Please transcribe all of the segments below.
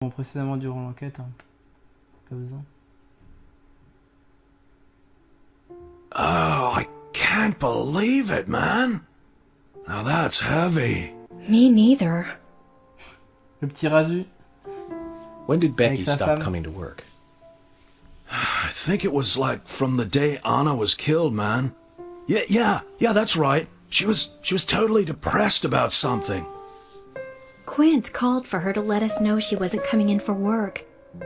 Bon, précisément durant l'enquête, hein. Pas besoin. Oh, I can't believe it, man. Now that's heavy. Me neither. Le petit rasu. When did Becky sa stop femme. coming to work? I think it was like from the day Anna was killed, man. Yeah, that's right. She was totally depressed about something. Quint called for her to let us know she wasn't coming in for work.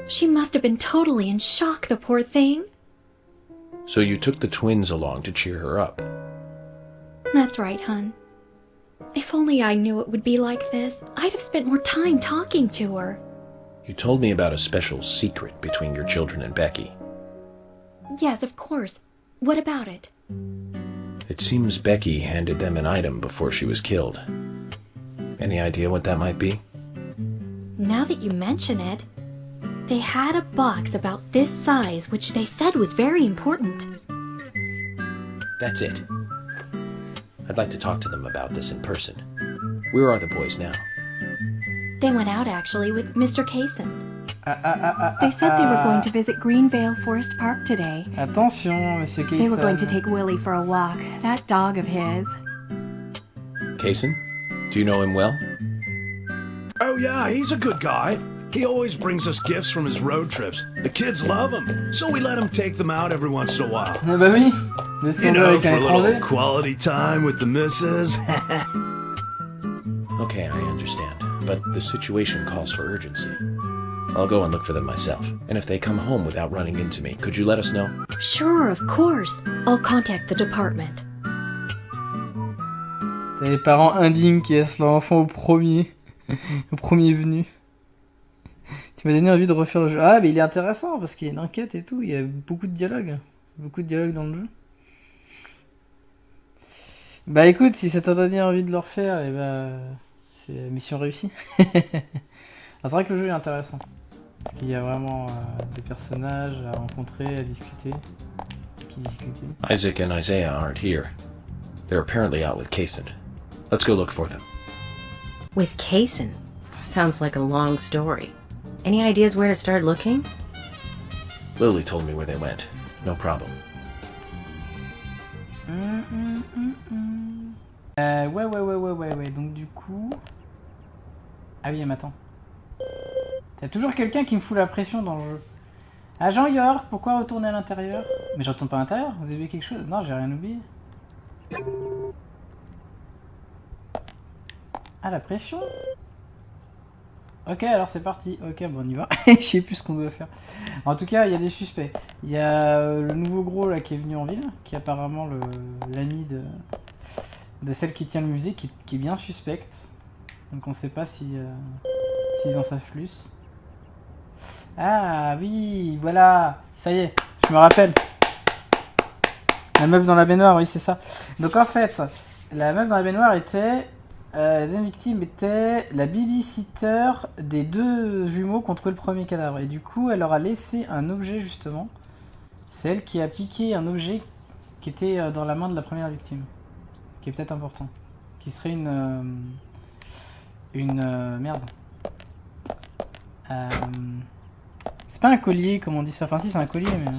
She must have been totally in shock, the poor thing. So you took the twins along to cheer her up. That's right, hun. If only I knew it would be like this, I'd have spent more time talking to her. You told me about a special secret between your children and Becky. Yes, of course. What about it? It seems Becky handed them an item before she was killed. Any idea what that might be? Now that you mention it, they had a box about this size which they said was very important. That's it. I'd like to talk to them about this in person. Where are the boys now? They went out, actually, with Mr. Kaysen. They said they were going to visit Greenvale Forest Park today. Attention, Monsieur Kaysen. They were going to take Willie for a walk. That dog of his. Kaysen? Do you know him well? Oh yeah, he's a good guy. He always brings us gifts from his road trips. The kids love him, so we let him take them out every once in a while. Ah bah oui. You Laissons-le know, avec for un a little étranger. quality time with the missus. Okay, I understand. But the situation calls for urgency. I'll go and look for them myself. And if they come home without running into me, could you let us know? Sure, of course. I'll contact the department. T'as les parents indignes qui laissent leur enfant au premier venu. Tu m'as donné envie de refaire le jeu. Ah, mais il est intéressant parce qu'il y a une enquête et tout. Il y a beaucoup de dialogues. Beaucoup de dialogues dans le jeu. Bah écoute, si ça t'a donné envie de le refaire, et bah c'est mission réussie. C'est vrai que le jeu est intéressant. Parce qu'il y a vraiment des personnages à rencontrer, à discuter. Qui discuter. Isaac and Isaiah aren't here. They're apparently out with Kaysen. Let's go look for them. With Kaysen? Sounds like a long story. Any ideas where to start looking? Lily told me where they went. No problem. Ouais. Donc du coup... Ah oui, mais attends. T'as toujours quelqu'un qui me fout la pression dans le jeu. Agent York, pourquoi retourner à l'intérieur? Mais je retourne pas à l'intérieur, vous avez oublié quelque chose? Non, j'ai rien oublié. Ah, la pression? Ok, alors c'est parti. Ok, bon, on y va. Je sais plus ce qu'on doit faire. En tout cas, il y a des suspects. Il y a le nouveau gros là qui est venu en ville, qui est apparemment l'ami de celle qui tient le musée, qui est bien suspecte. Donc on sait pas si s'ils en savent plus. Ah oui, voilà. Ça y est, je me rappelle. La meuf dans la baignoire, oui, c'est ça. Donc en fait, la meuf dans la baignoire était... la deuxième victime était la babysitter des deux jumeaux qui ont trouvé le premier cadavre. Et du coup, elle leur a laissé un objet, justement. C'est elle qui a piqué un objet qui était dans la main de la première victime. Qui est peut-être important. Qui serait une merde. C'est pas un collier, comme on dit ça. Enfin, si, c'est un collier, mais...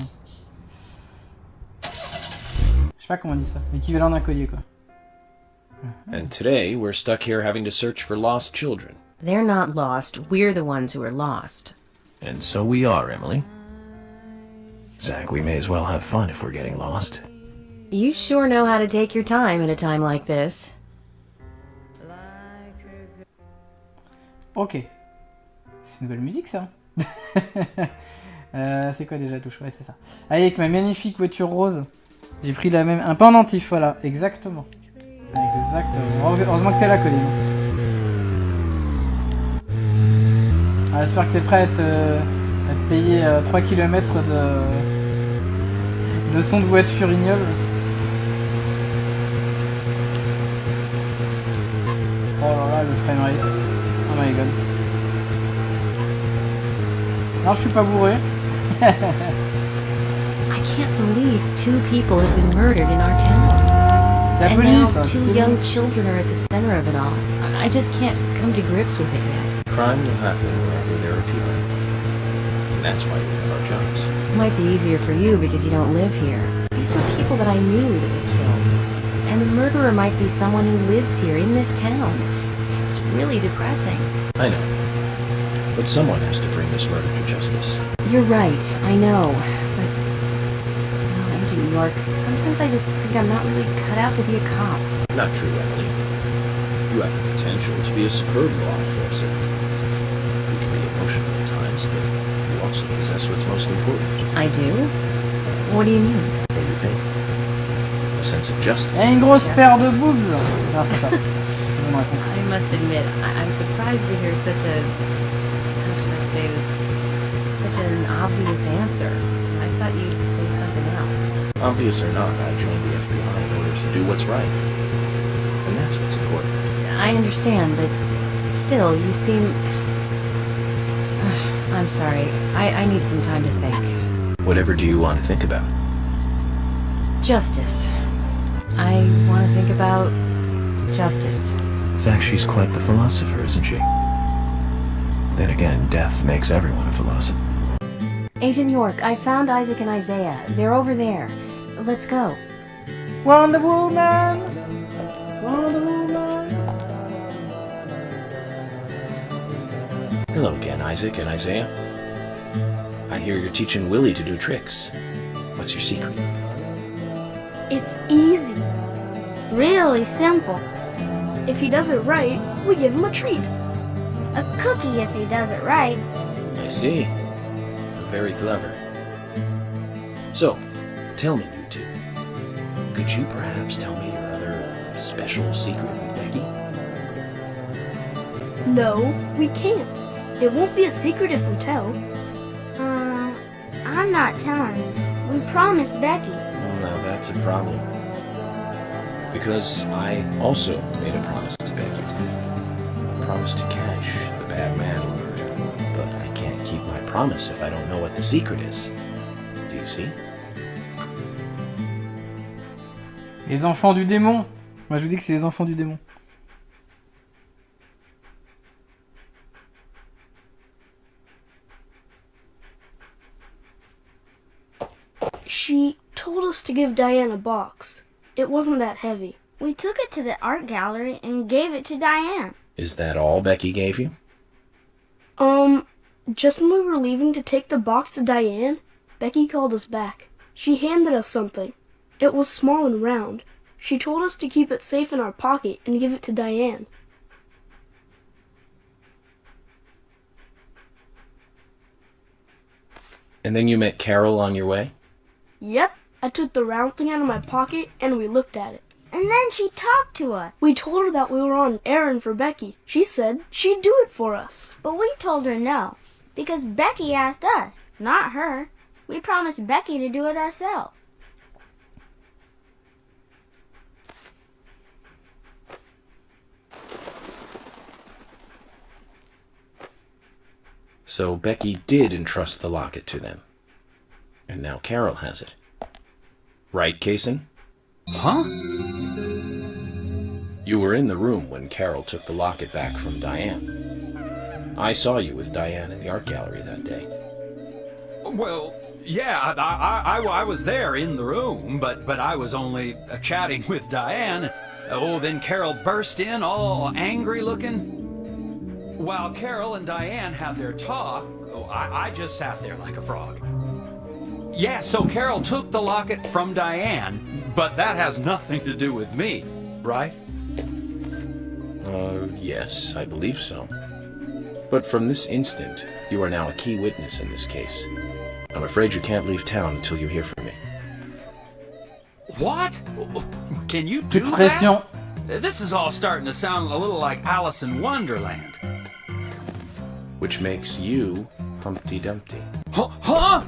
Je sais pas comment on dit ça. L'équivalent d'un collier, quoi. And today, we're stuck here having to search for lost children. They're not lost. We're the ones who are lost. And so we are, Emily. Zach, we may as well have fun if we're getting lost. You sure know how to take your time at a time like this. Ok. C'est une nouvelle musique, ça. C'est quoi déjà la touche? Ouais, c'est ça. Allez, avec ma magnifique voiture rose. J'ai pris la même... Un pendentif, voilà. Exactement. Heureusement que t'es là, Colin. Ah, j'espère que t'es prêt à te payer 3 km de son de voiture ignoble. Oh là là, le framerate. Oh my god. Non, je suis pas bourré. I can't believe 2 people have been murdered in our town. C'est la And police. now Tu 2 sais young bien. children are at the center of it all. I just can't come to grips with it yet. Crime will happen wherever there are people. And that's why we have our jobs. It might be easier for you because you don't live here. These were people that I knew that were killed. And the murderer might be someone who lives here in this town. It's really depressing. I know. But someone has to bring this murder to justice. You're right, I know. But, well, Agent York, sometimes I just think I'm not really cut out to be a cop. Not true, Emily. You have the potential to be a superb law enforcer. You can be emotional at times, but you also possess what's most important. I do? What do you mean? What do you think? A sense of justice. Et une grosse paire de boobs. Non, c'est pas ça. Bonne réponse. I must admit, I'm surprised to hear such a... How should I say this? Such an obvious answer. I thought you'd say something else. Obvious or not, I joined the FBI in order to do what's right. And that's what's important. I understand, but still, you seem... I'm sorry. I need some time to think. Whatever do you want to think about? Justice. I want to think about justice. Zach, she's quite the philosopher, isn't she? Then again, death makes everyone a philosopher. Agent York, I found Isaac and Isaiah. They're over there. Let's go. Wonder Woman. Wonder Woman. Hello again, Isaac and Isaiah. I hear you're teaching Willie to do tricks. What's your secret? It's easy. Really simple. If he does it right, we give him a treat. A cookie if he does it right. I see. Very clever. So, tell me, you two. Could you perhaps tell me your other special secret with Becky? No, we can't. It won't be a secret if we tell. I'm not telling. We promised Becky. Now that's a problem. Because I also made a promise to Becky. A promise to catch the bad man who murdered her. But I can't keep my promise if I don't know what the secret is. Do you see? Les enfants du démon. Moi je vous dis que c'est les enfants du démon. She told us to give Diane a box. It wasn't that heavy. We took it to the art gallery and gave it to Diane. Is that all Becky gave you? Just when we were leaving to take the box to Diane, Becky called us back. She handed us something. It was small and round. She told us to keep it safe in our pocket and give it to Diane. And then you met Carol on your way? Yep, I took the round thing out of my pocket and we looked at it. And then she talked to us. We told her that we were on an errand for Becky. She said she'd do it for us. But we told her no, because Becky asked us, not her. We promised Becky to do it ourselves. So Becky did entrust the locket to them. And now Carol has it. Right, Kaysen? Huh? You were in the room when Carol took the locket back from Diane. I saw you with Diane in the art gallery that day. Well, yeah, I was there in the room, but I was only chatting with Diane. Oh, then Carol burst in, all angry looking. While Carol and Diane had their talk, I just sat there like a frog. Yeah, so Carol took the locket from Diane, but that has nothing to do with me, right? Yes, I believe so. But from this instant, you are now a key witness in this case. I'm afraid you can't leave town until you hear from me. What? Can you do Pression. that? This is all starting to sound a little like Alice in Wonderland. Which makes you Humpty Dumpty. Huh?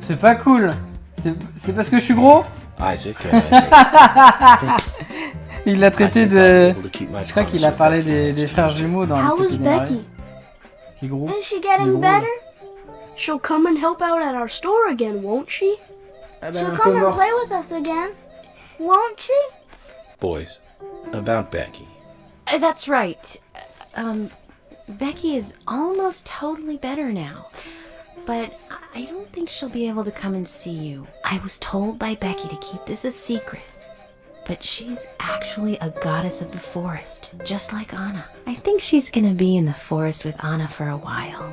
C'est pas cool. C'est parce que je suis gros. Isaac and Isaiah. Il l'a traité de... Je crois qu'il a parlé des frères jumeaux dans How le is cycle des mariés. Becky? Qui est gros. Is she getting better? She'll come and help out at our store again, won't she? Ah ben, She'll un come peu and morte. play with us again, won't she? Boys, about Becky. That's right. Becky is almost totally better now. but I don't think she'll be able to come and see you. I was told by Becky to keep this a secret. But she's actually a goddess of the forest, just like Anna. I think she's gonna be in the forest with Anna for a while.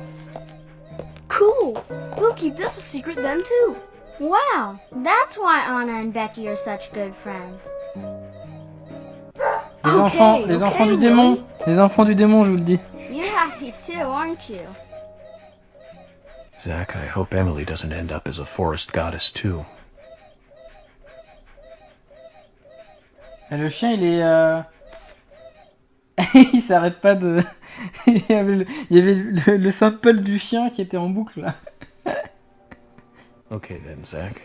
Cool. We'll keep this a secret then too. Wow, that's why Anna and Becky are such good friends. Les enfants du démon. Les enfants du démon, je vous le dis. You're happy too, aren't you? Zach, I hope Emily doesn't end up as a forest goddess too. Et le chien, il est... il s'arrête pas de... il y avait le sample du chien qui était en boucle, là. Okay then, Zach.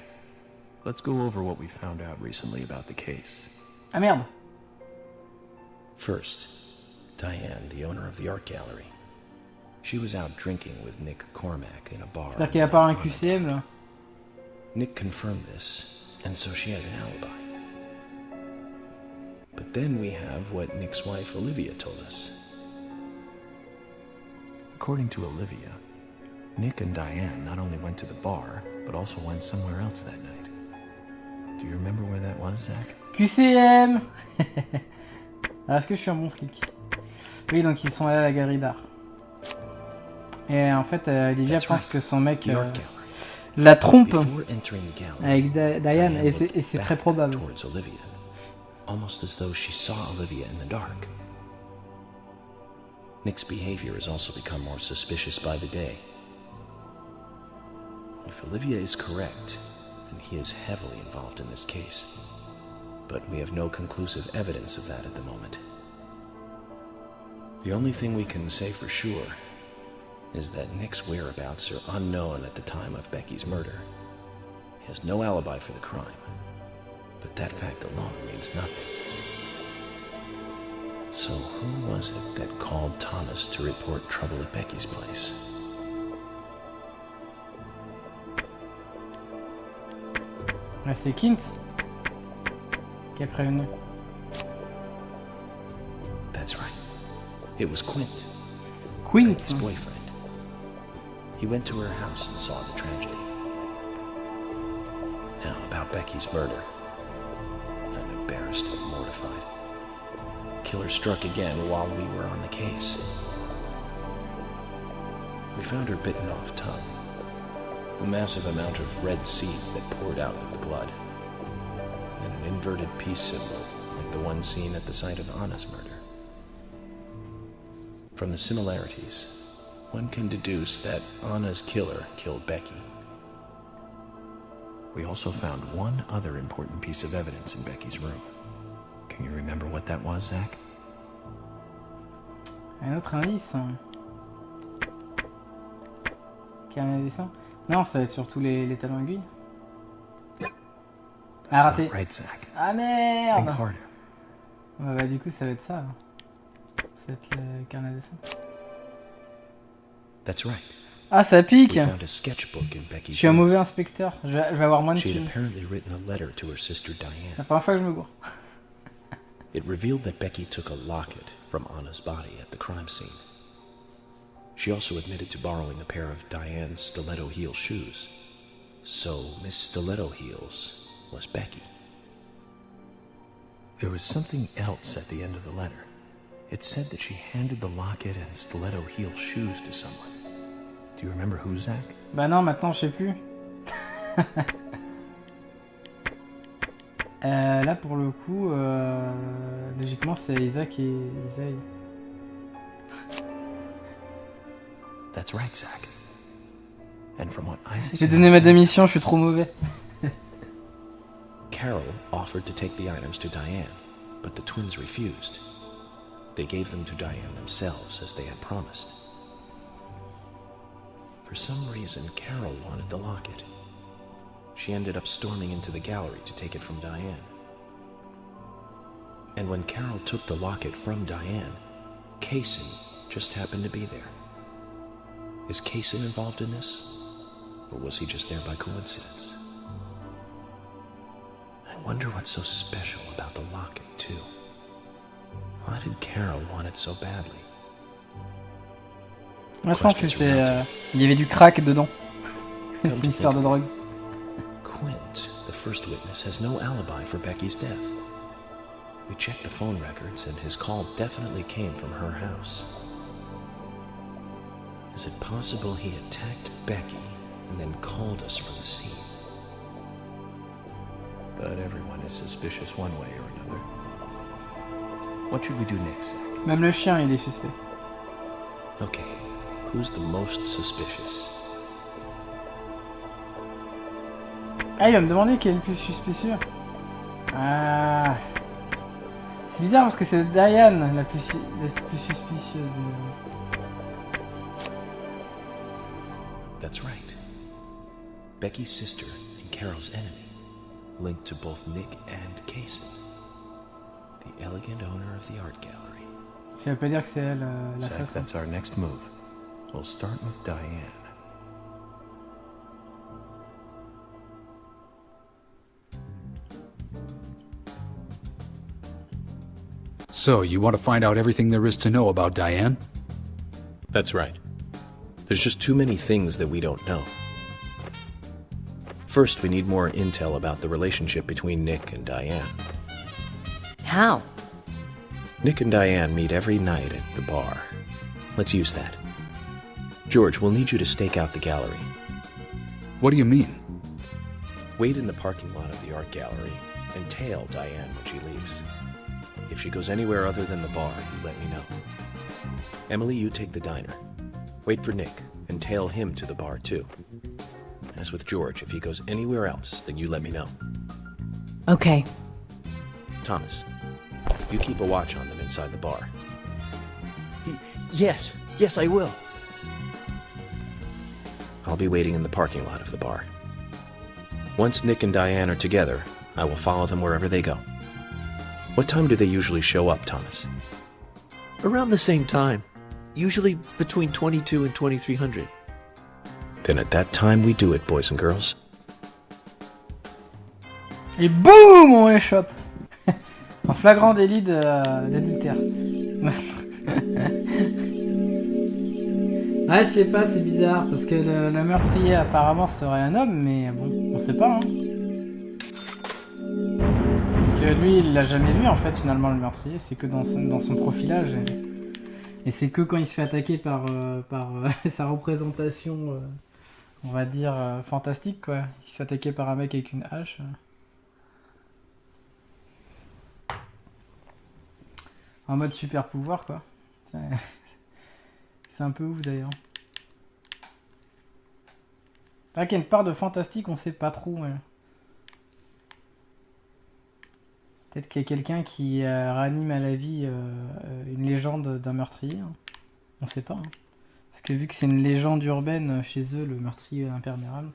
Let's go over what we found out recently about the case. Ah merde. First, Diane, the owner of the art gallery. She was out drinking with Nick Cormack in a bar. J'espère qu'il n'y a pas un QCM, là. Nick confirmed this, and so she has an alibi. But then we have what Nick's wife Olivia told us. According to Olivia, Nick and Diane not only went to the bar, but also went somewhere else that night. Do you remember where that was, Zach? QCM. Alors, est-ce que je suis un bon flic? Oui, donc ils sont allés à la galerie d'art. Et en fait, Olivia pense que son mec la trompe avec Diane, et c'est très probable. Almost as though she saw Olivia in the dark. Nick's behavior has also become more suspicious by the day. If Olivia is correct, then he is heavily involved in this case. But we have no conclusive evidence of that at the moment. The only thing we can say for sure is that Nick's whereabouts are unknown at the time of Becky's murder. He has no alibi for the crime. But that fact alone means nothing. So who was it that called Thomas to report trouble at Becky's place? Ah, c'est Kint qui a prévenu. That's right. It was Quint. Quint. His boyfriend. He went to her house and saw the tragedy. Now, about Becky's murder. I'm embarrassed and mortified. Killer struck again while we were on the case. We found her bitten off tongue. A massive amount of red seeds that poured out with the blood. And an inverted peace symbol, like the one seen at the site of Anna's murder. From the similarities, one can deduce that Anna's killer killed Becky. We also found one other important piece of evidence in Becky's room. Can you remember what that was, Zach? Un autre indice. Carnet à dessin. Non, ça va être surtout les talons aiguilles. Ah, raté. Right, Zach. Ah merde. Think harder. Ouais, bah du coup ça va être ça. Ça va être le carnet à dessin. That's right. Ah, ça pique. We found a sketchbook in Becky's Je suis un room. mauvais inspecteur. Je vais avoir moins de She had thunes. apparently written a letter to her sister Diane. La première fois que je me gourre. It revealed that Becky took a locket from Anna's body at the crime scene. She also admitted to borrowing a pair of Diane's stiletto heel shoes. So Miss Stiletto Heels was Becky. There was something else at the end of the letter. It said that she handed the locket and stiletto heel shoes to someone. Do you remember who, Zach? Bah non, maintenant je sais plus. Là pour le coup, logiquement c'est Isaac et Isaïe. That's right, Zach. And from what Isaac J'ai donné ma démission, je suis trop mauvais. Carol offered to take the items to Diane, but the twins refused. They gave them to Diane themselves, as they had promised. For some reason, Carol wanted the locket. She ended up storming into the gallery to take it from Diane. And when Carol took the locket from Diane, Kaysen just happened to be there. Is Kaysen involved in this? Or was he just there by coincidence? I wonder what's so special about the locket, too. Why did Carol want it so badly? Moi je pense que c'est... il y avait du crack dedans. Come C'est to une histoire de think of drogue. it, Quint, the first witness, has no alibi for Becky's death. We checked the phone records, and his call definitely came from her house. Is it possible he attacked Becky and then called us from the scene? But everyone is suspicious one way or another. What should we do next, Zach? Même le chien, il est suspect. Okay, who's the most suspicious? Ah, il va me demander quel est le plus suspicieux. Ah. C'est bizarre parce que c'est Diane la plus suspicieuse. That's right. Becky's sister and Carol's enemy, linked to both Nick and Casey, the elegant owner of the art gallery. Ça veut pas dire que c'est elle Zach, l'assassin. that's our next move. We'll start with Diane. So, you want to find out everything there is to know about Diane? That's right. There's just too many things that we don't know. First, we need more intel about the relationship between Nick and Diane. How? Nick and Diane meet every night at the bar. Let's use that. George, we'll need you to stake out the gallery. What do you mean? Wait in the parking lot of the art gallery and tail Diane when she leaves. If she goes anywhere other than the bar, you let me know. Emily, you take the diner. Wait for Nick and tail him to the bar too. As with George, if he goes anywhere else, then you let me know. Okay. Thomas, you keep a watch on them inside the bar. Yes, I will. I'll be waiting in the parking lot of the bar. Once Nick and Diane are together, I will follow them wherever they go. What time do they usually show up, Thomas? Around the same time. Usually between 22 and 2300. Then at that time we do it, boys and girls. Et boum, on échoppe. En flagrant délit d'adultère. Ah, je sais pas, c'est bizarre parce que le meurtrier apparemment serait un homme, mais bon, on sait pas. Hein. Parce que lui, il l'a jamais vu en fait finalement le meurtrier, c'est que dans son profilage. Et c'est que quand il se fait attaquer par sa représentation, on va dire, fantastique quoi. Il se fait attaquer par un mec avec une hache. En mode super pouvoir quoi. C'est un peu ouf d'ailleurs. C'est vrai qu'il y a une part de fantastique, on sait pas trop. Ouais. Peut-être qu'il y a quelqu'un qui ranime à la vie une légende d'un meurtrier. Hein. On sait pas. Hein. Parce que vu que c'est une légende urbaine chez eux, le meurtrier impénétrable.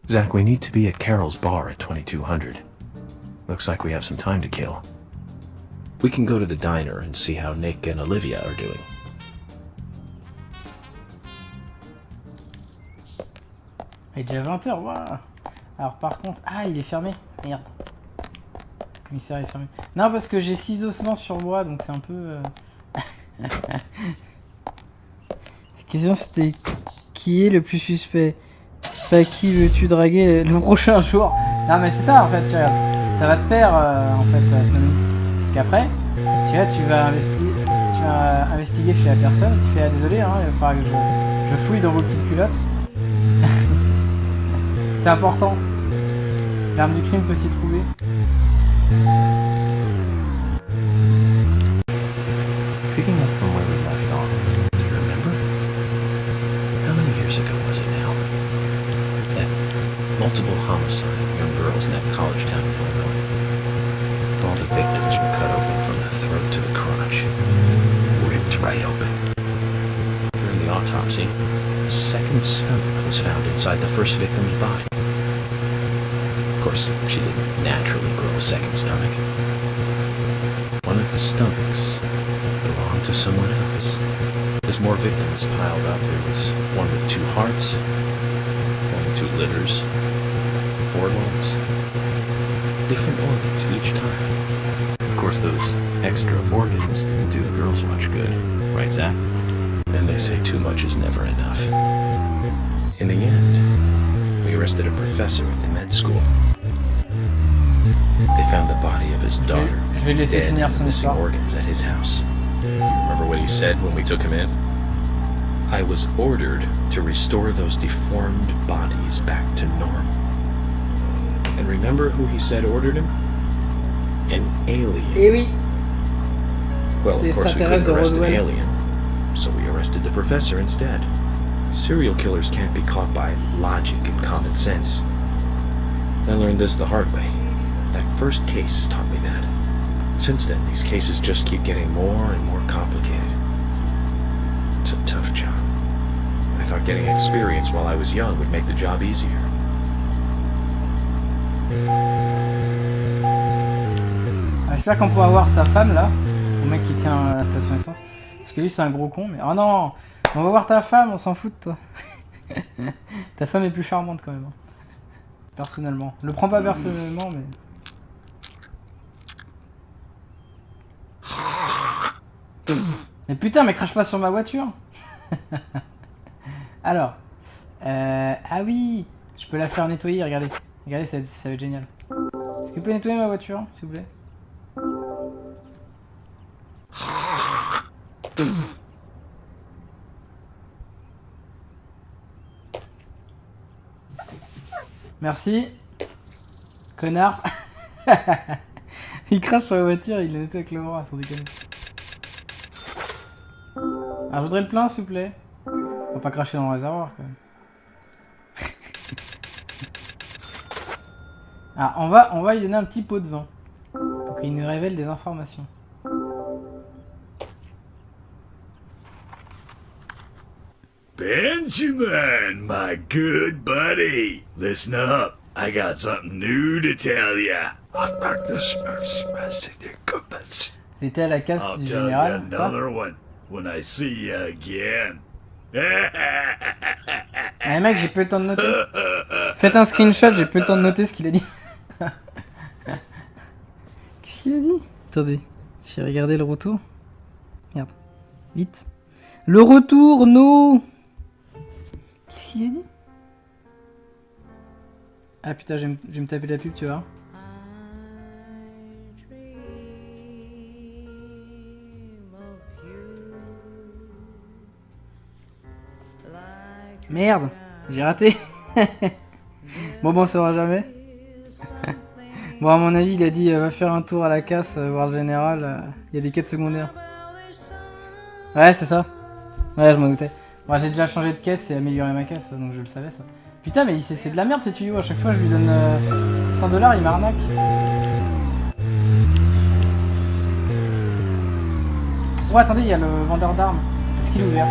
Zach, we need to be at Carol's bar at 2200. Looks like we have some time to kill. We can go to the diner and see how Nick and Olivia are doing. Il est déjà 20h, waouh. Alors par contre... Ah, il est fermé. Merde. Le commissaire est fermé. Non, parce que j'ai 6 ossements sur moi, donc c'est un peu... La question c'était... Qui est le plus suspect? Pas qui veux-tu draguer le prochain jour? Non mais c'est ça en fait, tu regarde. Ça va de pair en fait. Parce qu'après, tu vois, tu vas investiguer chez la personne, tu fais ah, désolé, hein, il va falloir que je fouille dans vos petites culottes. C'est important. L'arme du crime peut s'y trouver. Picking up from where we left off, do you remember? How many years ago was it now? That multiple homicide of young girls in that college town in Illinois. All the victims were cut open from the throat to the crotch. Ripped right open. During the autopsy, a second stomach was found inside the first victim's body. Of course, she didn't naturally grow a second stomach. One of the stomachs belonged to someone else. As more victims piled up, there was one with 2 hearts, one with 2 livers, 4 lungs. Different organs each time. Of course, those extra organs didn't do the girls much good, right, Zach? And they say too much is never enough. In the end, we arrested a professor at the med school. They found the body of his daughter, Je vais laisser dead finir and son missing histoire. organs at his house. You remember what he said when we took him in? I was ordered to restore those deformed bodies back to normal. And remember who he said ordered him? An alien. Eh oui. Well, C'est of course we extraterrestre couldn't de arrest an Roswell. alien, so we arrested the professor instead. Serial killers can't be caught by logic and common sense. I learned this the hard way. That first case taught me that. Since then, these cases just keep getting more and more complicated. It's a tough job. I thought getting experience while I was young would make the job easier. J'espère qu'on pourra voir sa femme là, le mec qui tient la station essence. Parce que lui c'est un gros con, mais oh non, on va voir ta femme, on s'en fout de toi. Ta femme est plus charmante quand même. Hein. Personnellement. Le prends pas personnellement, mais. Mais putain, mais crache pas sur ma voiture. Alors. Ah oui, je peux la faire nettoyer, regardez. Regardez, ça va être génial. Est-ce que vous pouvez nettoyer ma voiture, s'il vous plaît? Merci. Connard. Il crache sur la voiture, il la nettoie avec le bras, sans déconner. Alors, je voudrais le plein, s'il vous plaît. On va pas cracher dans le réservoir, quand même. Ah, on va lui donner un petit pot de vin. Pour qu'il nous révèle des informations. Benjamin, my good buddy. Listen up. I got something new to tell ya. C'était à la casse I'll du tell you général. Quoi? another one when I see you again. Ah, mec, j'ai plus le temps de noter. Faites un screenshot, j'ai plus le temps de noter ce qu'il a dit. Qu'est-ce qu'il a dit? Attendez, j'ai regardé le retour. Merde, vite. Le retour, no. Qu'est-ce qu'il a dit? Ah putain, je vais me taper la pub, tu vois. Merde, j'ai raté. Bon, on saura jamais. Bon, à mon avis, il a dit va faire un tour à la casse, voir le général. Il y a des quêtes secondaires. Ouais, c'est ça. Ouais, je m'en doutais. Bon, j'ai déjà changé de caisse et amélioré ma caisse, donc je le savais ça. Putain, mais c'est de la merde ces tuyaux. À chaque fois, je lui donne 100$, il m'arnaque. Oh, attendez, il y a le vendeur d'armes. Est-ce qu'il est ouvert?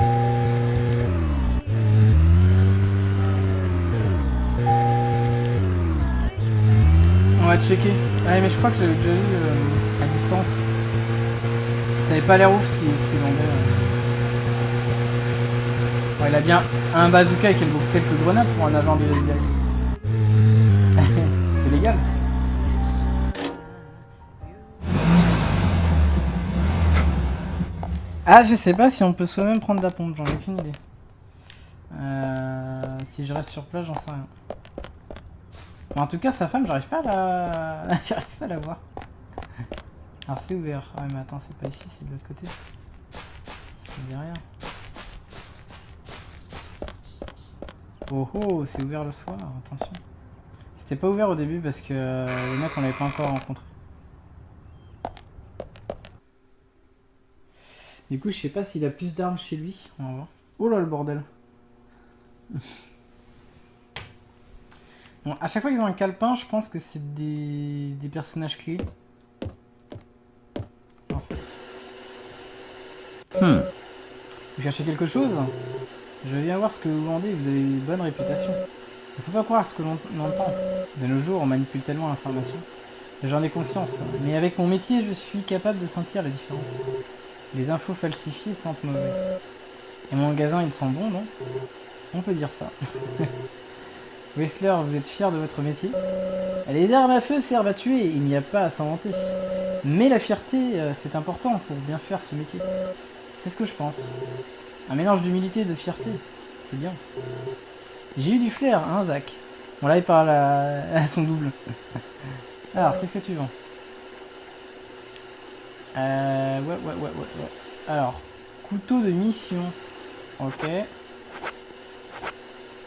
On va checker. Ouais, mais je crois que je l'ai déjà vu à distance. Ça avait pas l'air ouf ce qu'il vendait. Ouais, il a bien un bazooka et quelques grenades pour un agent de FBI. C'est légal. Ah, je sais pas si on peut soi-même prendre la pompe, j'en ai aucune idée. Si je reste sur place, j'en sais rien. En tout cas, sa femme, j'arrive pas à la voir. Alors c'est ouvert. Ah mais attends, c'est pas ici, c'est de l'autre côté. Ça me dit rien. Oh oh, c'est ouvert le soir, attention. C'était pas ouvert au début parce que le mec on l'avait pas encore rencontré. Du coup, je sais pas s'il a plus d'armes chez lui. On va voir. Oh là le bordel. Bon, à chaque fois qu'ils ont un calepin, je pense que c'est des personnages clés. En fait. Vous cherchez quelque chose? Je viens voir ce que vous vendez, vous avez une bonne réputation. Il ne faut pas croire ce que l'on entend. De nos jours, on manipule tellement l'information. J'en ai conscience, mais avec mon métier, je suis capable de sentir la différence. Les infos falsifiées sentent mauvais. Et mon magasin, ils sont bons, non? On peut dire ça. Whistler, vous êtes fier de votre métier? Les armes à feu servent à tuer, il n'y a pas à s'en vanter. Mais la fierté, c'est important pour bien faire ce métier. C'est ce que je pense. Un mélange d'humilité et de fierté. C'est bien. J'ai eu du flair, hein, Zach. Bon, là, il parle à son double. Alors, qu'est-ce que tu vends? Ouais. Alors, couteau de mission. Ok.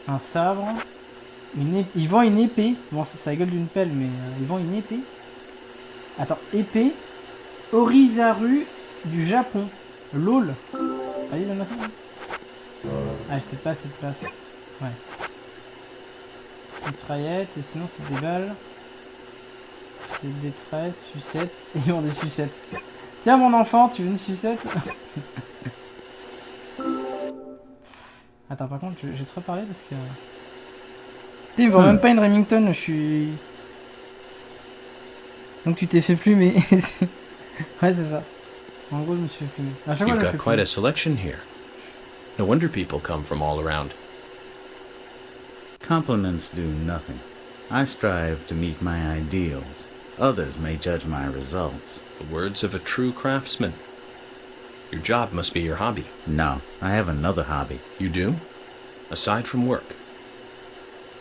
Un sabre. Il vend une épée. Bon, ça gueule d'une pelle, mais il vend une épée. Attends, épée. Orizaru du Japon. LOL. Allez, donne-moi ça. Ah, j'ai peut-être pas assez de place. Ouais. Mitraillette, et sinon c'est des balles. C'est des détresse, sucettes. Et ils ont des sucettes. Tiens, mon enfant, tu veux une sucette? Attends, par contre, j'ai trop parlé parce que... Putain, il me vend même pas une Remington, je suis... Donc tu t'es fait plumer. Ouais, c'est ça. En gros, je me suis fait plumer. À chaque fois, You've je me got fais quite plumer. a selection here. No wonder people come from all around. Compliments do nothing. I strive to meet my ideals. Others may judge my results. The words of a true craftsman. Your job must be your hobby. No, I have another hobby. You do? Aside from work.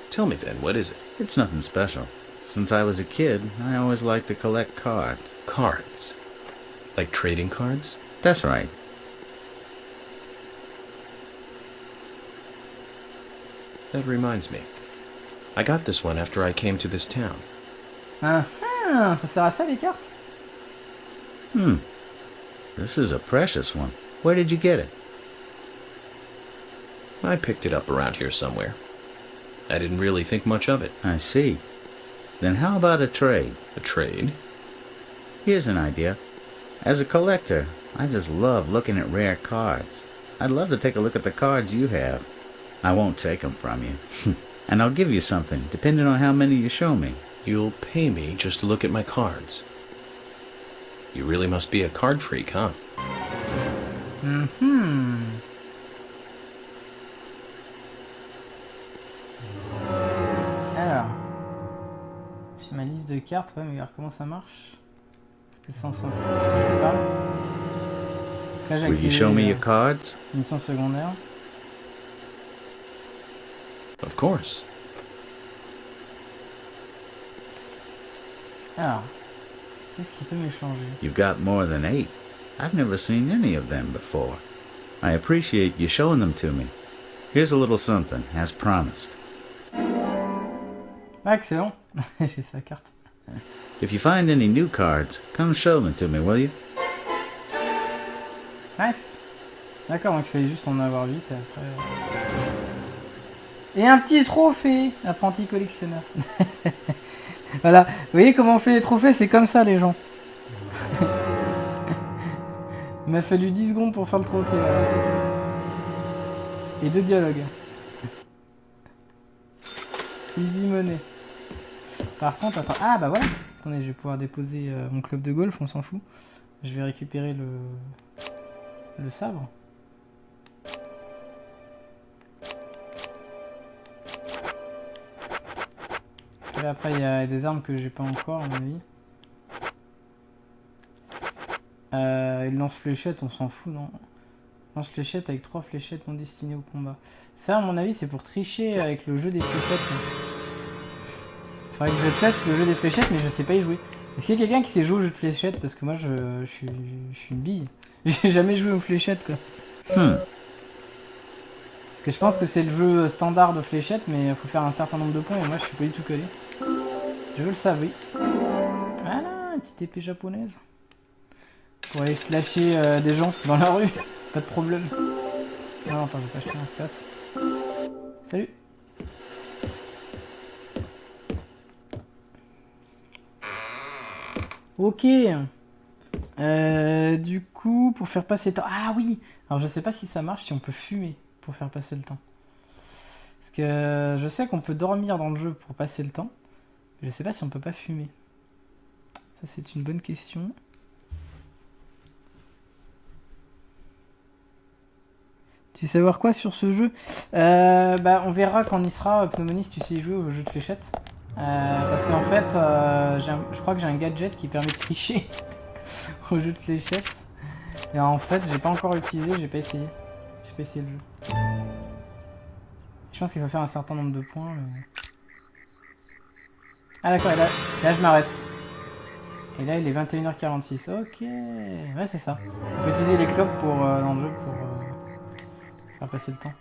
Tell me then, what is it? It's nothing special. Since I was a kid, I always liked to collect cards. Cards? Like trading cards? That's right. That reminds me. I got this one after I came to this town. Ah, ça sert à ça les cartes? This is a precious one. Where did you get it? I picked it up around here somewhere. I didn't really think much of it. I see. Then how about a trade? A trade? Here's an idea. As a collector, I just love looking at rare cards. I'd love to take a look at the cards you have. I won't take them from you. And I'll give you something, depending on how many you show me. You'll pay me just to look at my cards. You really must be a card freak, huh? Alors, j'ai ma liste de cartes, ouais, mais regarde comment ça marche. Parce que ça, on s'en fout, je sais pas. Là, j'ai Will you show me your cards? mission secondaire. Of course. Alors, qu'est-ce qui peut m'échanger? You've got more than 8. I've never seen any of them before. I appreciate you showing them to me. Here's a little something, as promised. Ah, excellent. J'ai sa carte. If you find any new cards, come show them to me, will you? Nice. D'accord, donc il fallait juste en avoir 8 et après... Et un petit trophée, apprenti collectionneur. Voilà, vous voyez comment on fait les trophées, c'est comme ça les gens. Il m'a fallu 10 secondes pour faire le trophée. Voilà. Et 2 dialogues. Easy money. Par contre, attends, ah bah voilà. Attendez, je vais pouvoir déposer mon club de golf, on s'en fout. Je vais récupérer le sabre. Et après, il y a des armes que j'ai pas encore, à mon avis. Une lance-fléchette, on s'en fout, non? Lance-fléchette avec 3 fléchettes non destinées au combat. Ça, à mon avis, c'est pour tricher avec le jeu des fléchettes. Faudrait que je teste le jeu des fléchettes, mais je sais pas y jouer. Est-ce qu'il y a quelqu'un qui sait jouer au jeu de fléchettes? Parce que moi, je suis une bille. J'ai jamais joué aux fléchettes, quoi. Parce que je pense que c'est le jeu standard de fléchettes, mais il faut faire un certain nombre de points, et moi, je suis pas du tout collé. Je veux le savoir. Voilà, une petite épée japonaise. Pour aller slasher des gens dans la rue. Pas de problème. Non, attends, je vais pas acheter, on se casse. Salut. Ok. Du coup, pour faire passer le temps... Ah oui. Alors, je sais pas si ça marche, si on peut fumer pour faire passer le temps. Parce que je sais qu'on peut dormir dans le jeu pour passer le temps. Je sais pas si on peut pas fumer. Ça, c'est une bonne question. Tu veux savoir quoi sur ce jeu? Bah, on verra quand on y sera. Pneumonie, si tu sais y jouer au jeu de fléchettes. Parce qu'en fait, je crois que j'ai un gadget qui permet de tricher au jeu de fléchettes. Et en fait, j'ai pas encore utilisé, j'ai pas essayé. J'ai spécial jeu. Je pense qu'il faut faire un certain nombre de points. Mais... Ah d'accord, là je m'arrête. Et là il est 21h46. Ok, ouais c'est ça. On peut utiliser les clopes pour, dans le jeu pour faire passer le temps.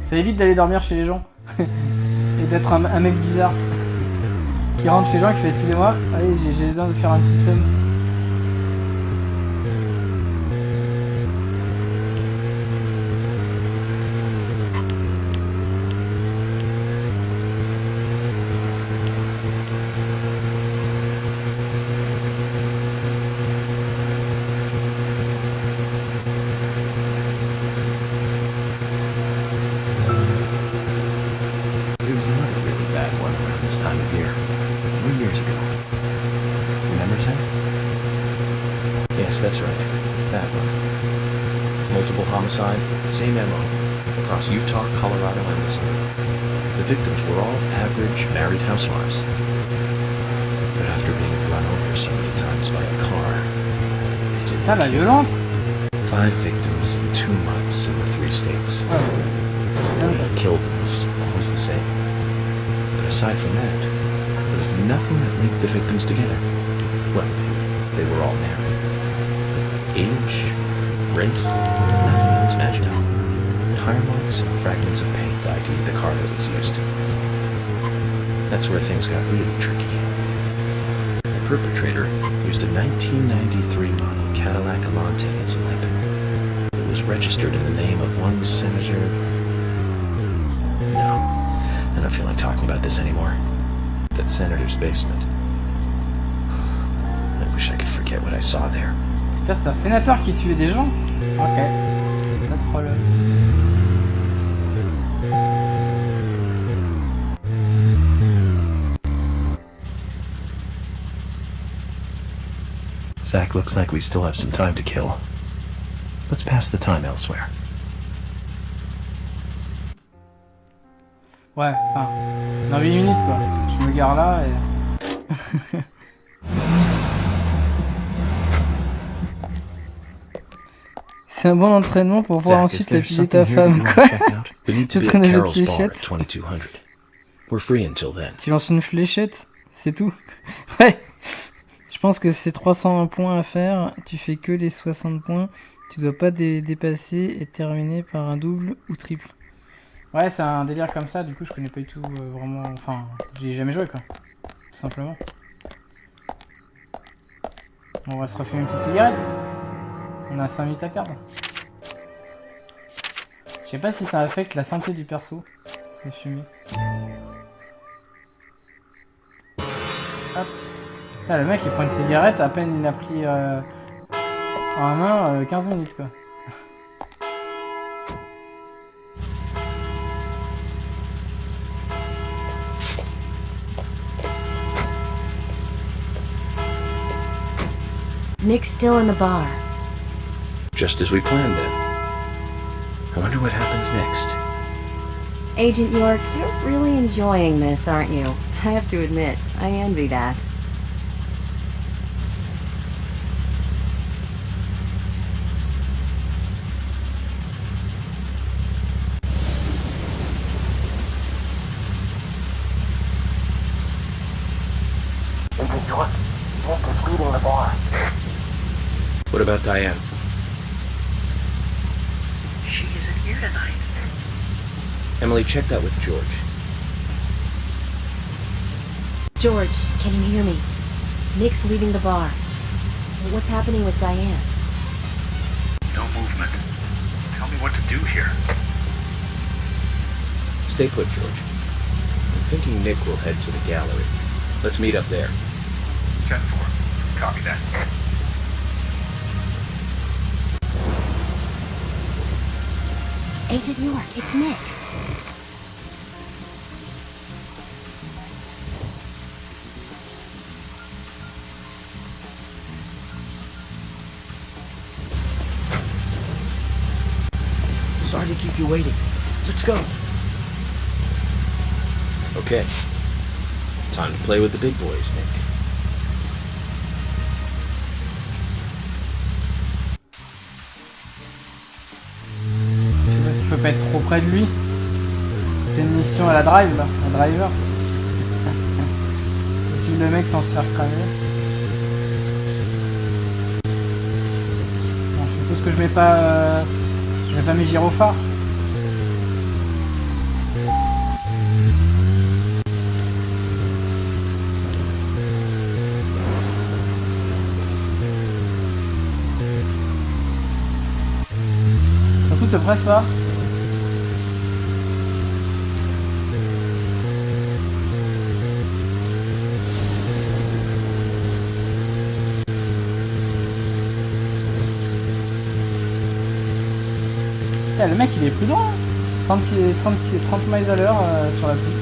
Ça évite d'aller dormir chez les gens. Et d'être un mec bizarre. Qui rentre chez les gens et qui fait excusez-moi, allez j'ai besoin de faire un petit somme. That's right. That one. Multiple homicide, same MO, across Utah, Colorado, and Missouri. The victims were all average married housewives. But after being run over so many times by a car, they didn't la violence! 5 victims in 2 months in the 3 states. What killed them was always the same. But aside from that, there was nothing that linked the victims together. Well, they were all married. Age, race, nothing else matched up. Tire marks and fragments of paint ID'd the car that was used. That's where things got really tricky. The perpetrator used a 1993 model Cadillac Alante as a weapon. It was registered in the name of one senator... No, I don't feel like talking about this anymore. That senator's basement. I wish I could forget what I saw there. Putain, c'est un sénateur qui tuait des gens? Ok, pas de problème. Zach, looks like we still have some time to kill. Let's pass the time elsewhere. Ouais, enfin, dans 8 minutes quoi. Je me gare là et... C'est un bon entraînement pour pouvoir ensuite lapider ta femme, quoi. Tu traînes des fléchettes. Tu lances une fléchette, c'est tout. Ouais. Je pense que c'est 301 points à faire. Tu fais que les 60 points. Tu dois pas dépasser et terminer par un double ou triple. Ouais, c'est un délire comme ça. Du coup, je connais pas du tout vraiment. Enfin, j'ai jamais joué, quoi. Tout simplement. On va se refaire une petite cigarette. On a 5 minutes à perdre. Je sais pas si ça affecte la santé du perso, les fumées. Hop. Putain, le mec il prend une cigarette, à peine il a pris en main 15 minutes quoi. Nick's still in the bar. Just as we planned then. I wonder what happens next. Agent York, you're really enjoying this, aren't you? I have to admit, I envy that. Agent York, Nick is leading the bar. What about Diane? She isn't here tonight. Emily, check that with George. George, can you hear me? Nick's leaving the bar. What's happening with Diane? No movement. Tell me what to do here. Stay put, George. I'm thinking Nick will head to the gallery. Let's meet up there. 10-4. Copy that. Agent York, it's Nick. Sorry to keep you waiting. Let's go. Okay. Time to play with the big boys, Nick. pas être trop près de lui. C'est une mission à la drive là, la driver. Suivre le mec sans se faire cramer. Bon, je suppose que je mets pas mes gyrophares. Surtout te presse pas. Le mec il est prudent, hein. 30 miles à l'heure sur la pluie.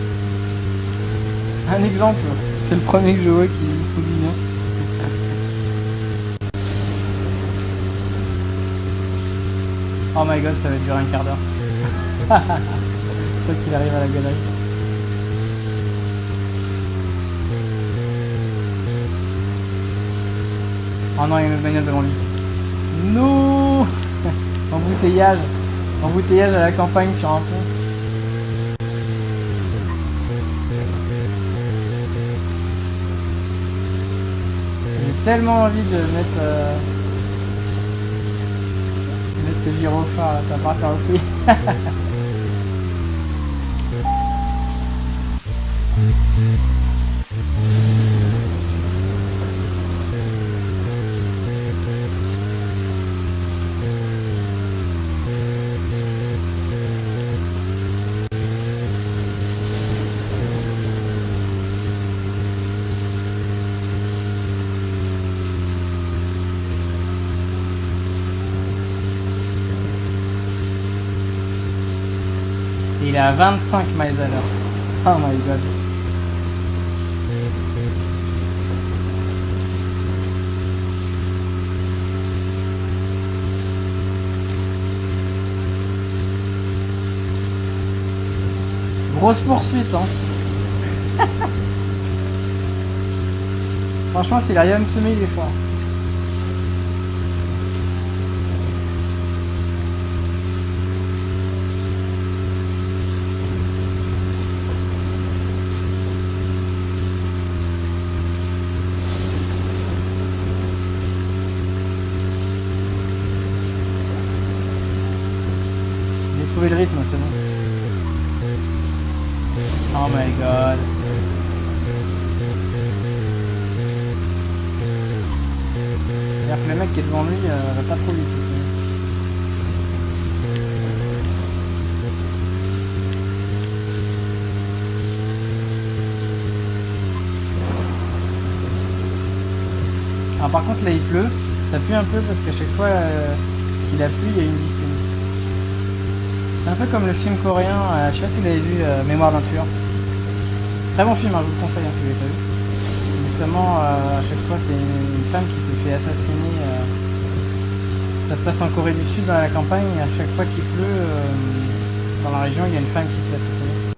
Un exemple, c'est le premier que je vois qui conduit bien. Oh my god, ça va durer un quart d'heure. Je crois qu'il arrive à la galerie. Oh non, il y a une autre bagnole devant lui. Non. Embouteillage. Embouteillage à la campagne sur un pont. J'ai tellement envie de mettre le gyrophare là, ça part faire le prix. Il est à 25 miles à l'heure. Oh my god. Grosse poursuite, hein. Franchement, s'il a rien me semer, il est fort. Trouver le rythme, c'est bon. Oh my god. C'est-à-dire que le mec qui est devant lui va pas trop vite ici. Alors par contre là il pleut, ça pue un peu parce qu'à chaque fois qu'il a plu il y a une victime. C'est un peu comme le film coréen, je sais pas si vous l'avez vu, Mémoire d'un tueur. Très bon film, hein, je vous le conseille hein, si vous l'avez pas vu. Justement, à chaque fois c'est une femme qui se fait assassiner. Ça se passe en Corée du Sud, dans la campagne, et à chaque fois qu'il pleut, dans la région, il y a une femme qui se fait assassiner.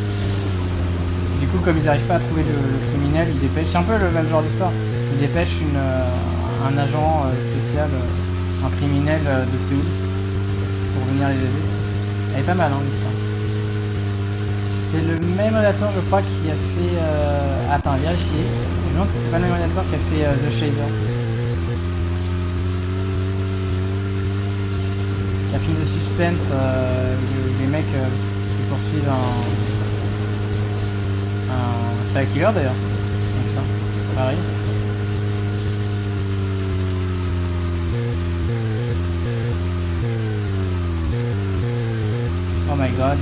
Du coup, comme ils n'arrivent pas à trouver le criminel, ils dépêchent, c'est un peu le même genre d'histoire, ils dépêchent un agent spécial, un criminel de Séoul, pour venir les aider. Elle est pas mal, hein, l'histoire. C'est le même réalisateur, je crois, qui a fait... Attends, vérifier. Je me demande si c'est pas le même réalisateur qui a fait The Shader. Qui a un film de suspense, les mecs qui poursuivent un serial killer, d'ailleurs. Comme ça, pareil. Oh my god.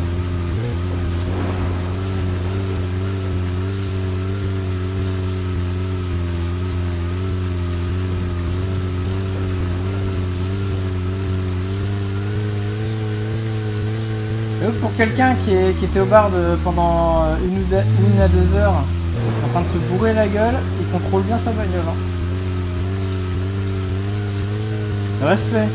Et pour quelqu'un qui était au bar pendant une à 2 heures, en train de se bourrer la gueule, il contrôle bien sa bagnole. Hein. Respect.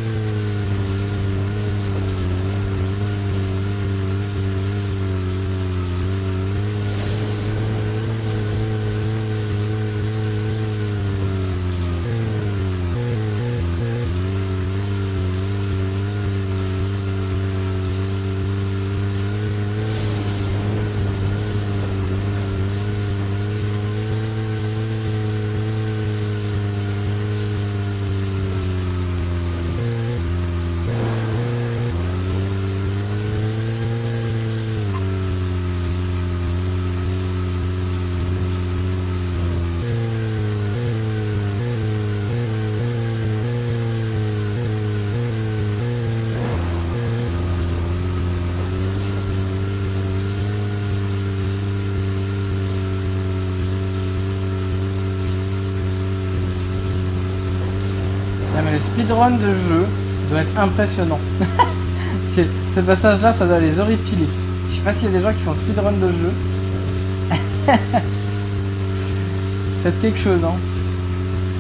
Non mais le speedrun de jeu doit être impressionnant. Ce passage-là, ça doit les horripiler. Je sais pas s'il y a des gens qui font speedrun de jeu. C'est quelque chose, hein.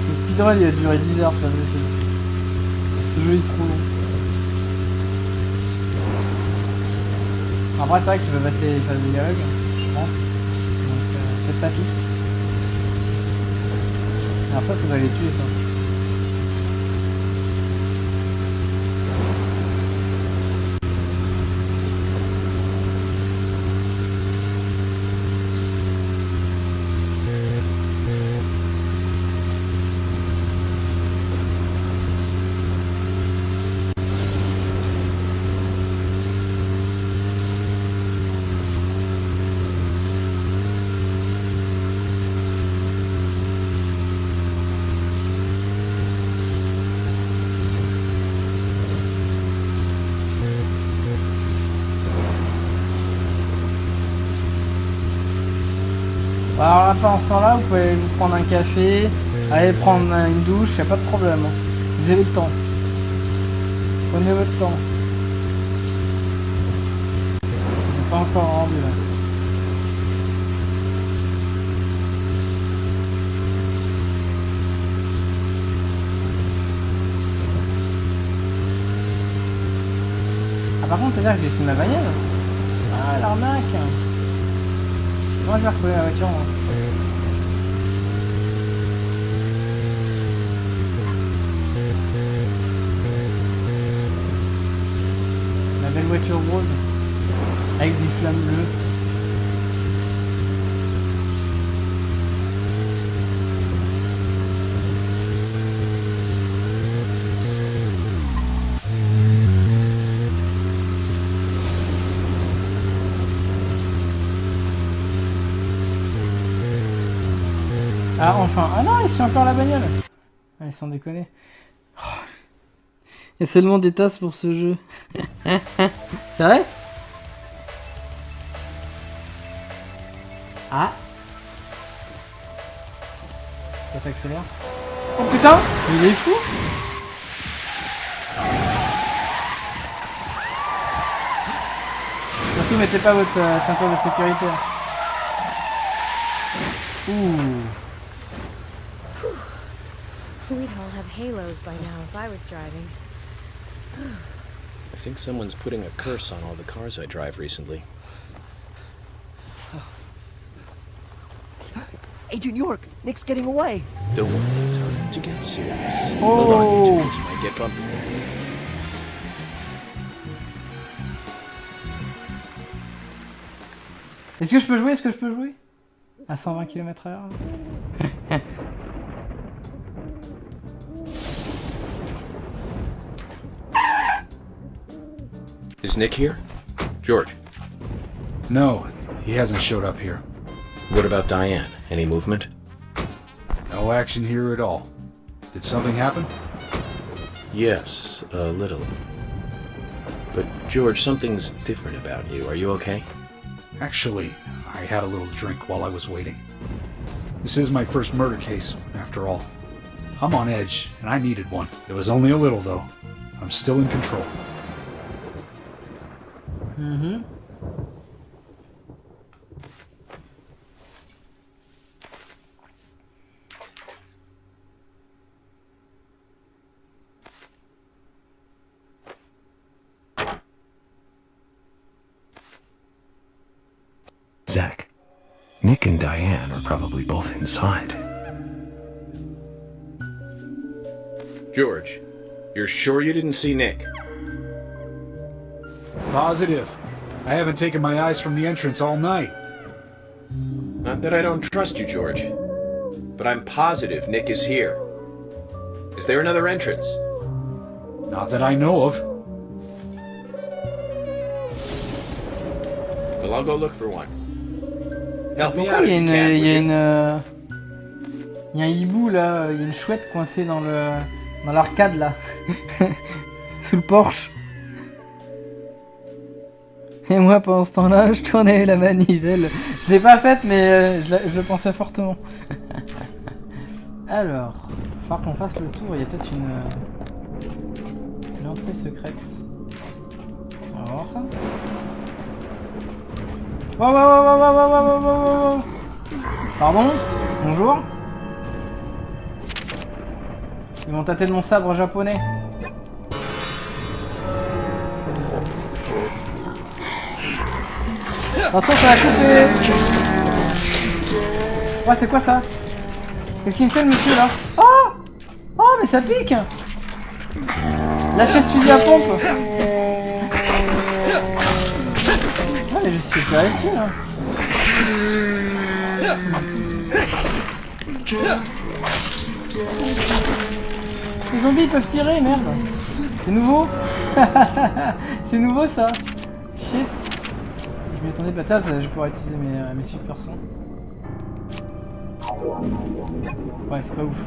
Le speedrun, il a duré 10 heures, c'est pas possible. Ce jeu est trop long. Après, c'est vrai que tu peux passer les phases de dialogue, je pense. Donc, peut-être pas tout. Alors ça doit les tuer, ça. Alors là, pendant ce temps-là, vous pouvez vous prendre un café, aller prendre une douche, y a pas de problème. Vous avez le temps. Prenez votre temps. On n'est pas encore rendu là. Ah par contre, c'est-à-dire que j'ai laissé ma bagnole. Ah l'arnaque. Moi je vais retrouver la voiture. Moi. La belle voiture rose avec des flammes bleues. Ah enfin, ah non, ils sont encore la bagnole. Ah, ils sont déconnés. Oh. Il y a seulement des tasses pour ce jeu. C'est vrai? Ah. Ça s'accélère. Oh putain, il est fou. Surtout mettez pas votre ceinture de sécurité. Ouh. We'd all have halos by now if I was driving. I think someone's putting a curse on all the cars I drive recently. Agent York, Nick's getting away. Don't worry, time to get serious. Oh. Hold on, you two, this might get bumpy. Est-ce que je peux jouer? Est-ce que je peux jouer? À 120 km/h. Is Nick here? George? No, he hasn't showed up here. What about Diane? Any movement? No action here at all. Did something happen? Yes, a little. But George, something's different about you. Are you okay? Actually, I had a little drink while I was waiting. This is my first murder case, after all. I'm on edge, and I needed one. It was only a little, though. I'm still in control. Mm-hmm. Zach, Nick and Diane are probably both inside. George, you're sure you didn't see Nick? Positive. I haven't taken my eyes from the entrance all night. Not that I don't trust you, George, but I'm positive Nick is here. Is there another entrance? Not that I know of. Well, I'll go look for one. Help me Pourquoi out il y a if you une, can, il y a would you? une, il y a un hibou là, il y a une chouette coincée dans l'arcade là, sous le Porsche. Et moi pendant ce temps-là, je tournais la manivelle. Je l'ai pas faite, mais je le pensais fortement. Alors, falloir qu'on fasse le tour. Il y a peut-être une entrée secrète. On va voir ça. Wow, wow, wow, wow, wow, wow, wow, wow, wow. Pardon? Bonjour? Ils m'ont tâté de mon sabre japonais. Attention, ça va couper! Ouais, c'est quoi ça? Qu'est-ce qu'il me fait le monsieur là? Oh! Oh, mais ça pique! Lâchez ce fusil à pompe! Ouais, mais je suis tiré dessus là! Les zombies peuvent tirer, merde! C'est nouveau! C'est nouveau ça! Shit! Je m'y attendais pas, tiens, je pourrais utiliser mes super sons. Ouais, c'est pas ouf.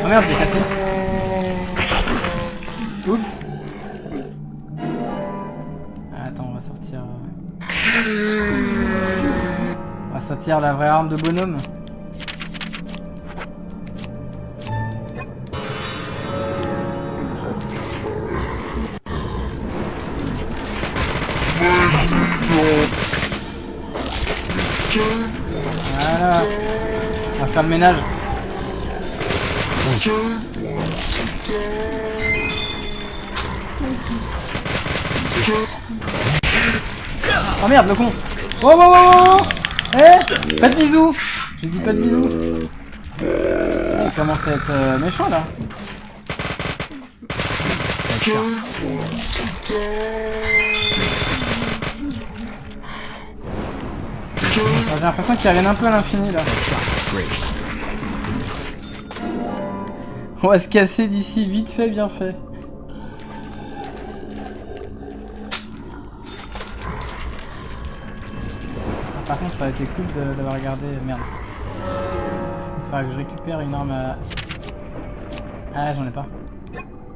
Oh merde, je l'ai cassé. Oups. Attends, on va sortir... On va sortir la vraie arme de bonhomme. Voilà. On va faire le ménage. Oh merde, le con. Oh, oh, oh, oh. Eh, pas de bisous. J'ai dit pas de bisous. Il commence à être méchant là. J'ai l'impression qu'il reviennent un peu à l'infini là. On va se casser d'ici, vite fait, bien fait. Par contre, ça aurait été cool d'avoir regardé. Merde. Il faudra que je récupère une arme à... Ah, j'en ai pas.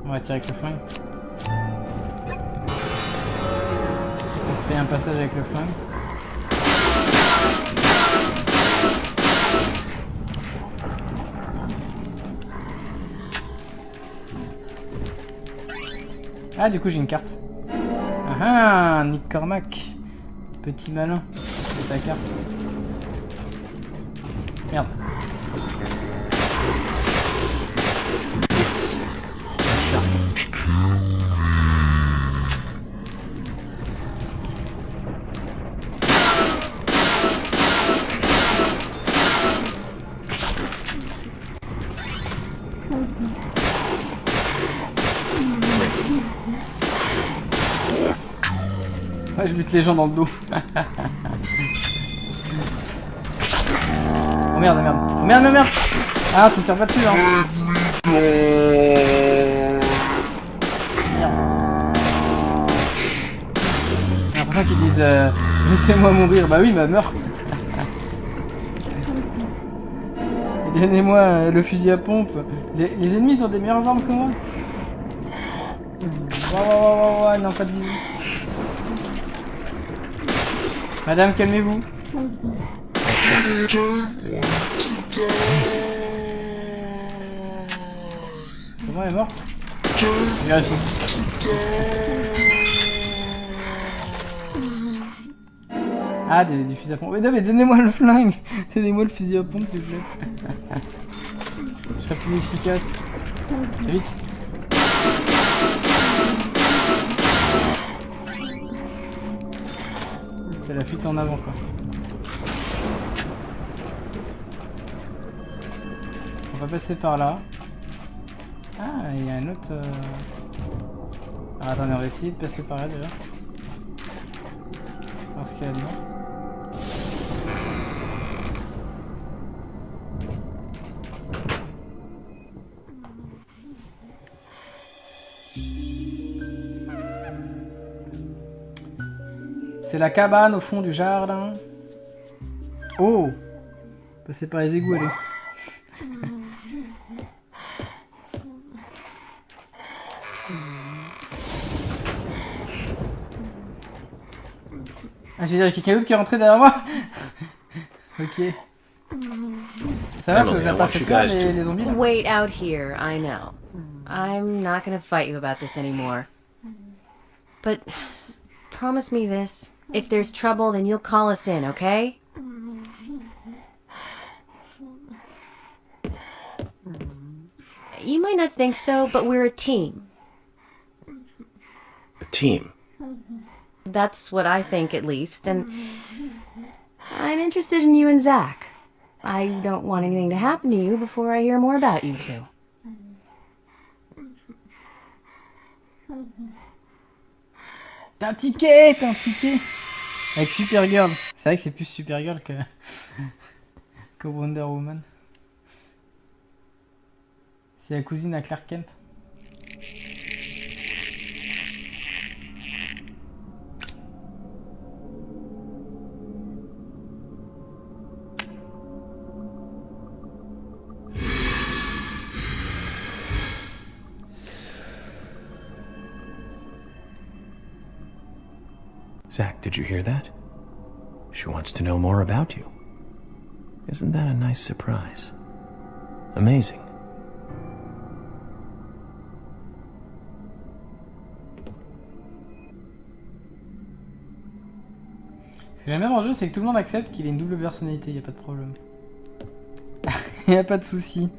On va tirer avec le flingue. On se fait un passage avec le flingue. Ah, du coup, j'ai une carte. Ah ah, Nick Cormac. Petit malin. C'est ta carte. Merde. Ouais, je bute les gens dans le dos. Oh merde, merde. Oh merde, merde, merde. Ah, tu me tires pas dessus, hein. Merde. J'ai l'impression qu'ils disent laissez-moi mourir. Bah oui, bah meurs. Et donnez-moi le fusil à pompe. Les ennemis ils ont des meilleures armes que moi. Oh, non, pas de bisous. Madame, calmez-vous. C'est bon, elle est morte? Vérifie. Ah, du fusil à pompe. Mais non, mais donnez-moi le flingue. Donnez-moi le fusil à pompe, s'il vous plaît. Je serai plus efficace. Vite. C'est la fuite en avant, quoi. On va passer par là. Ah, il y a un autre... Ah, attendez, on va essayer de passer par là, déjà. Voir ce qu'il y a dedans. C'est la cabane au fond du jardin. Oh! Passer par les égouts, allez. Ah, j'ai dit quelqu'un d'autre qui est rentré derrière moi. Ok. Ça va, ça vous a pas fait peur les zombies là? Wait out here, I know. I'm not gonna fight you about this anymore. But promise me this. If there's trouble, then you'll call us in, okay? You might not think so, but we're a team. A team? That's what I think, at least, and I'm interested in you and Zach. I don't want anything to happen to you before I hear more about you two. T'as un ticket, t'as un ticket. Avec Supergirl. C'est vrai que c'est plus Supergirl que Wonder Woman. C'est la cousine à Clark Kent. Zach, did you hear that? She wants to know more about you. Isn't that a nice surprise? Amazing. Ce que j'aime bien dans le jeu, c'est que tout le monde accepte qu'il ait une double personnalité, y a pas de problème. Y a pas de souci.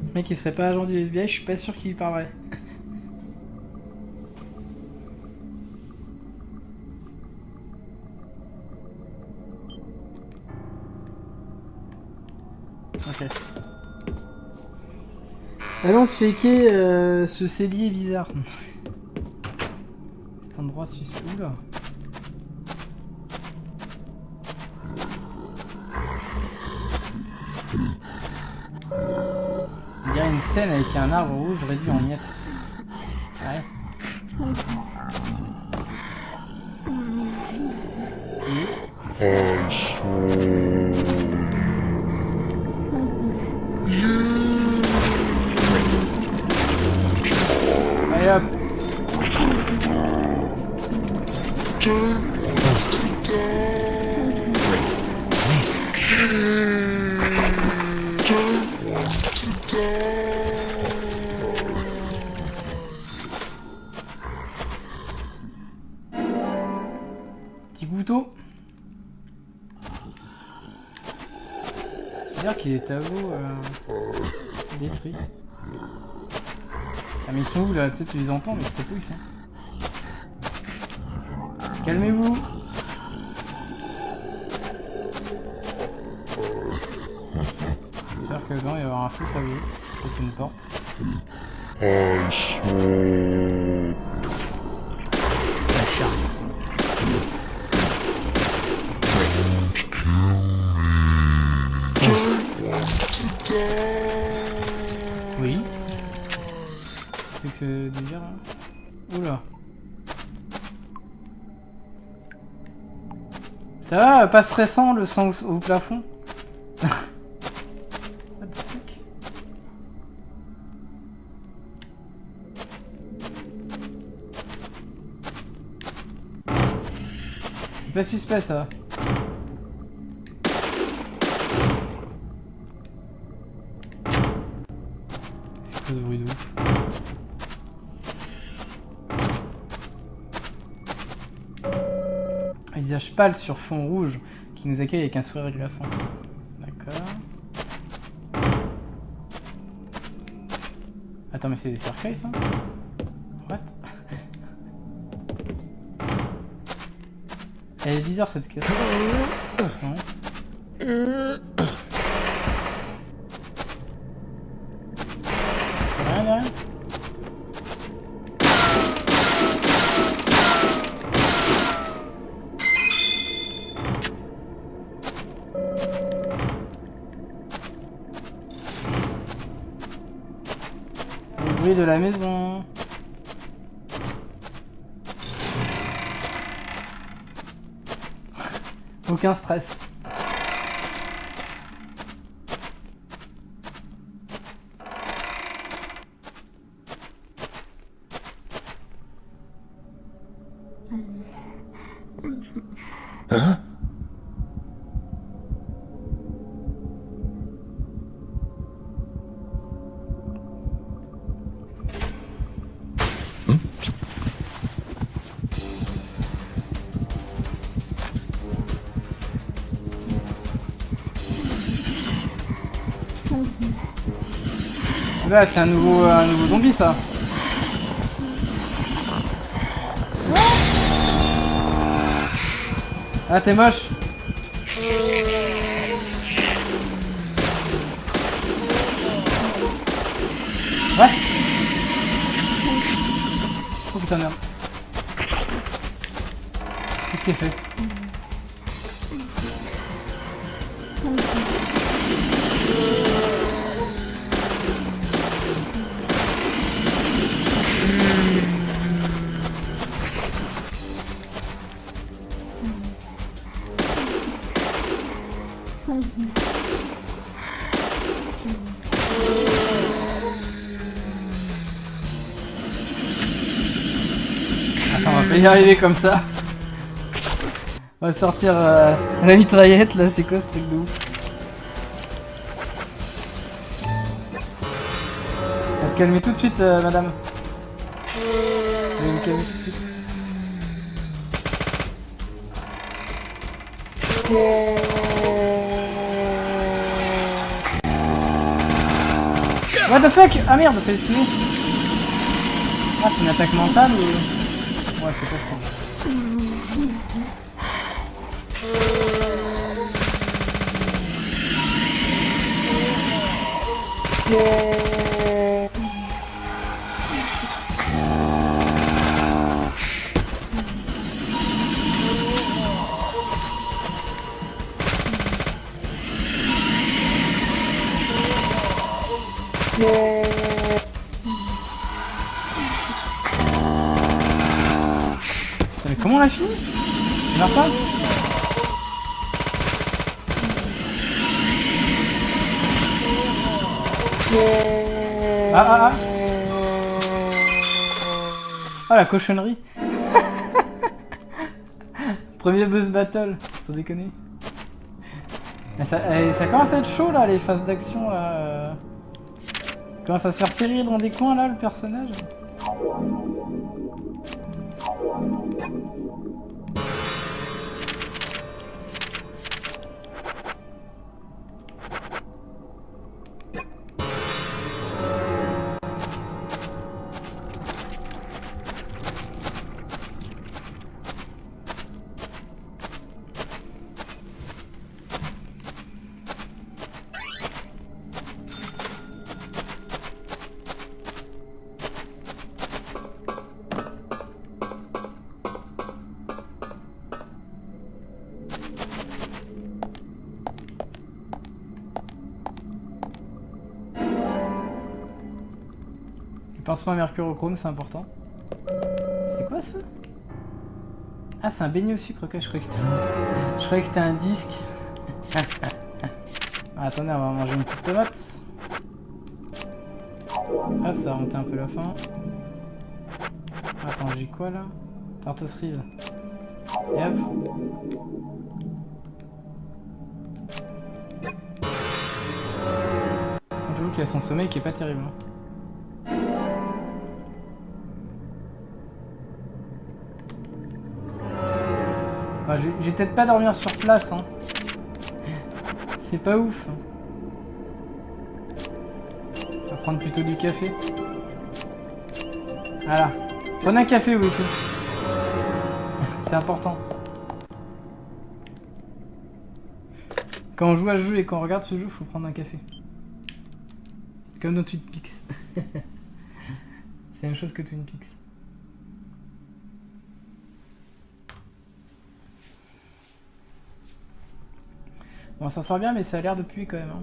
Le mec, il serait pas agent du FBI, je suis pas sûr qu'il lui parlerait. Ok. Allons checker ce cellier bizarre. Cet endroit suspect. Oula. Il y a une scène avec un arbre rouge réduit en miettes. Ouais. Allez hop. Petit couteau. C'est-à-dire qu'il est à vous détruit. Ah mais ils sont où là? Tu sais, tu les entends mais tu sais pas où ils sont. Calmez-vous. C'est-à-dire que dedans il va y avoir un feu tableau. C'est une porte. Oui. C'est que ce délire là. Oula. Ça va, pas stressant le sang au plafond. What the fuck? C'est pas suspect ça. C'est quoi ce bruit de ouf? Visage pâle sur fond rouge qui nous accueille avec un sourire glaçant. D'accord. Attends, mais c'est des cercueils ça? What? Elle est bizarre cette caisse. Non. Rien derrière. Le bruit de la maison. Aucun stress. Huh? Là, c'est un nouveau zombie, ça. Ah, t'es moche. What? Oh putain, merde. Qu'est-ce qu'il fait? Attends, on va pas y arriver comme ça. On va sortir la mitraillette là, c'est quoi ce truc de ouf? On va te calmer tout de suite, madame. On va me calmer tout de suite. What the fuck? Ah merde, fais esquiver. Ah, c'est une attaque mentale ou... Ouais, c'est pas sûr. Mais comment on l'a fini? Il meurt pas? Ah. Oh la cochonnerie. Premier boss battle, sans déconner. Ça commence à être chaud là, les phases d'action là. Commence à se faire serrer dans des coins là, le personnage. Pansement à mercurochrome, c'est important. C'est quoi ça? Ah, c'est un beignet au sucre, ok, je croyais que c'était un disque. Ah, attendez, on va manger une petite tomate. Hop, ça va monter un peu la faim. Attends, j'ai quoi là? Tarte aux cerises. Et hop. J'avoue qu'il y a son sommeil qui est pas terrible. Bah, je vais peut-être pas dormir sur place, hein. C'est pas ouf. On va prendre plutôt du café. Voilà. Prenez un café vous aussi. C'est important. Quand on joue à ce jeu et qu'on regarde ce jeu, faut prendre un café. Comme dans Twin Peaks. C'est la même chose que Twin Peaks. Bon, on s'en sort bien, mais ça a l'air de puer quand même. Hein.